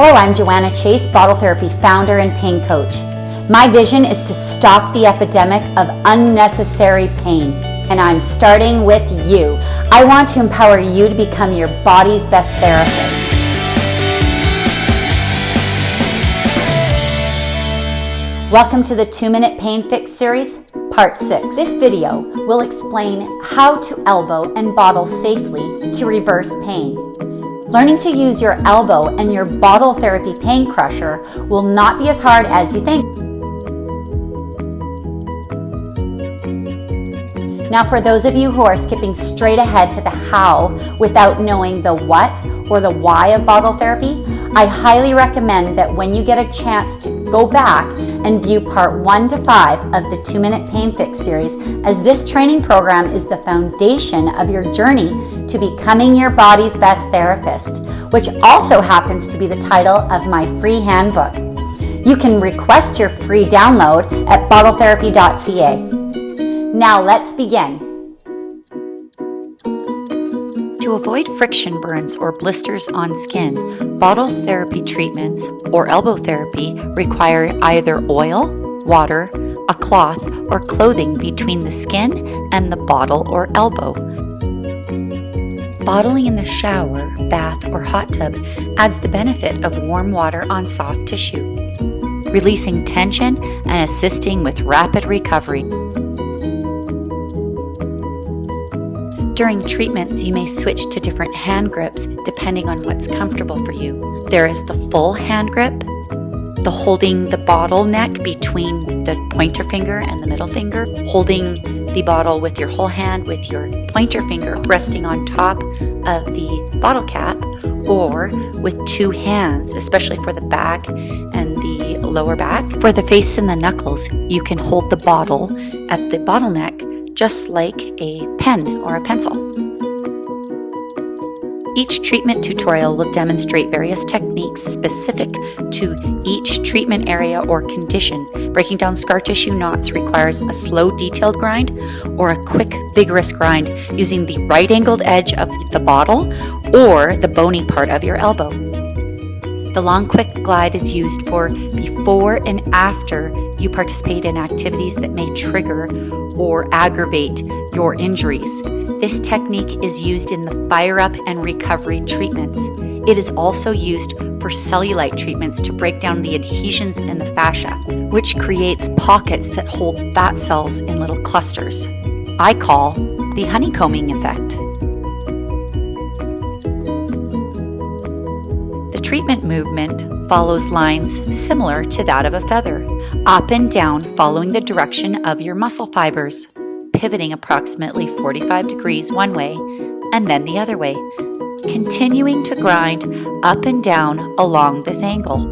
Hello, I'm Joanna Chase, Bottle Therapy founder and pain coach. My vision is to stop the epidemic of unnecessary pain, and I'm starting with you. I want to empower you to become your body's best therapist. Welcome to the 2-Minute Pain Fix series, part 6. This video will explain how to elbow and bottle safely to reverse pain. Learning to use your elbow and your bottle therapy pain crusher will not be as hard as you think. Now, for those of you who are skipping straight ahead to the how without knowing the what or the why of bottle therapy, I highly recommend that when you get a chance to go back and view part 1 to 5 of the 2-Minute Pain Fix series, as this training program is the foundation of your journey to becoming your body's best therapist, which also happens to be the title of my free handbook. You can request your free download at Bottletherapy.ca. Now let's begin. To avoid friction burns or blisters on skin, bottle therapy treatments or elbow therapy require either oil, water, a cloth, or clothing between the skin and the bottle or elbow. Bottling in the shower, bath, or hot tub adds the benefit of warm water on soft tissue, releasing tension and assisting with rapid recovery. During treatments, you may switch to different hand grips depending on what's comfortable for you. There is the full hand grip, the holding the bottle neck between the pointer finger and the middle finger, holding the bottle with your whole hand with your pointer finger resting on top of the bottle cap, or with 2 hands, especially for the back and the lower back. For the face and the knuckles, you can hold the bottle at the bottleneck just like a pen or a pencil. Each treatment tutorial will demonstrate various techniques specific to each treatment area or condition. Breaking down scar tissue knots requires a slow, detailed grind or a quick, vigorous grind using the right-angled edge of the bottle or the bony part of your elbow. The long, quick glide is used for before and after you participate in activities that may trigger or aggravate your injuries. This technique is used in the fire-up and recovery treatments. It is also used for cellulite treatments to break down the adhesions in the fascia, which creates pockets that hold fat cells in little clusters. I call the honeycombing effect. The treatment movement follows lines similar to that of a feather, up and down following the direction of your muscle fibers, pivoting approximately 45 degrees one way and then the other way, continuing to grind up and down along this angle,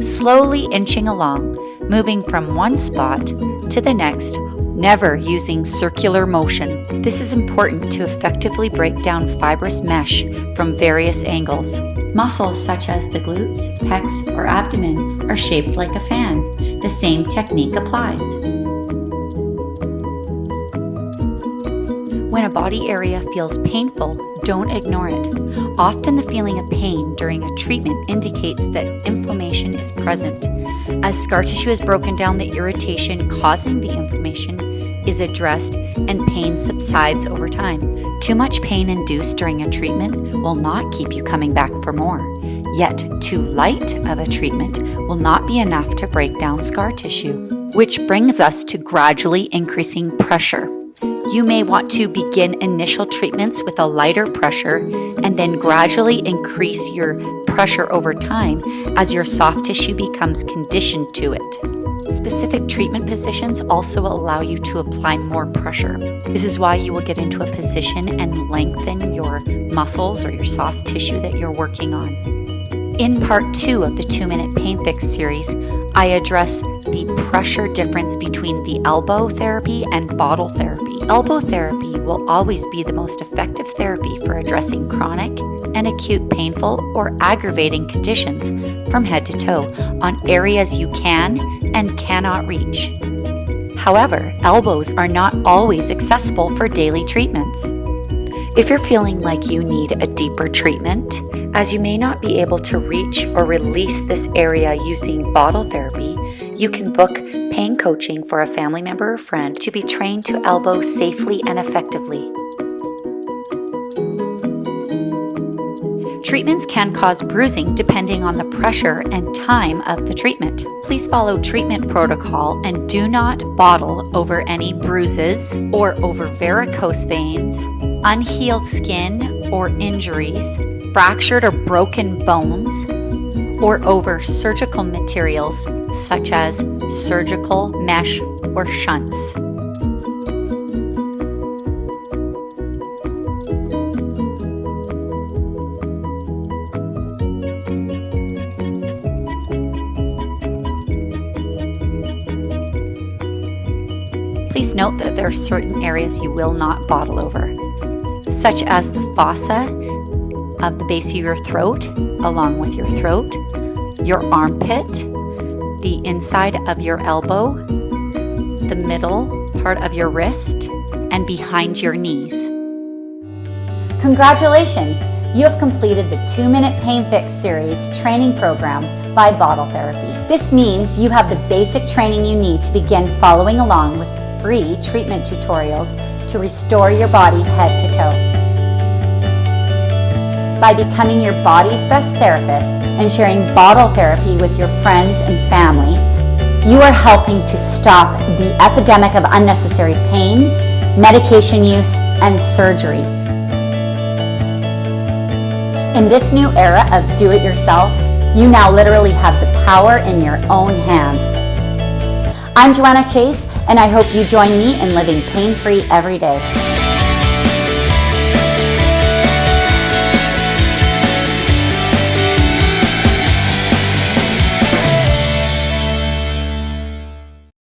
slowly inching along, moving from one spot to the next, never using circular motion. This is important to effectively break down fibrous mesh from various angles. Muscles such as the glutes, pecs, or abdomen are shaped like a fan. The same technique applies. When a body area feels painful, don't ignore it. Often the feeling of pain during a treatment indicates that inflammation is present. As scar tissue is broken down, the irritation causing the inflammation is addressed and pain subsides over time. Too much pain induced during a treatment will not keep you coming back for more. Yet, too light of a treatment will not be enough to break down scar tissue, which brings us to gradually increasing pressure. You may want to begin initial treatments with a lighter pressure and then gradually increase your pressure over time as your soft tissue becomes conditioned to it. Specific treatment positions also allow you to apply more pressure. This is why you will get into a position and lengthen your muscles or your soft tissue that you're working on. In part 2 of the 2-Minute Pain Fix series, I address the pressure difference between the elbow therapy and bottle therapy. Elbow therapy will always be the most effective therapy for addressing chronic and acute painful or aggravating conditions from head to toe on areas you can and cannot reach. However, elbows are not always accessible for daily treatments. If you're feeling like you need a deeper treatment, as you may not be able to reach or release this area using bottle therapy, you can book pain coaching for a family member or friend to be trained to elbow safely and effectively. Treatments can cause bruising depending on the pressure and time of the treatment. Please follow treatment protocol and do not bottle over any bruises or over varicose veins, unhealed skin or injuries, fractured or broken bones, or over surgical materials such as surgical mesh or shunts. Please note that there are certain areas you will not bottle over, such as the fossa of the base of your throat, along with your throat, your armpit, the inside of your elbow, the middle part of your wrist, and behind your knees. Congratulations! You have completed the 2-Minute Pain Fix Series training program by Bottle Therapy. This means you have the basic training you need to begin following along with free treatment tutorials to restore your body head to toe. By becoming your body's best therapist and sharing bottle therapy with your friends and family, you are helping to stop the epidemic of unnecessary pain, medication use, and surgery. In this new era of do-it-yourself, you now literally have the power in your own hands. I'm Joanna Chase, and I hope you join me in living pain-free every day.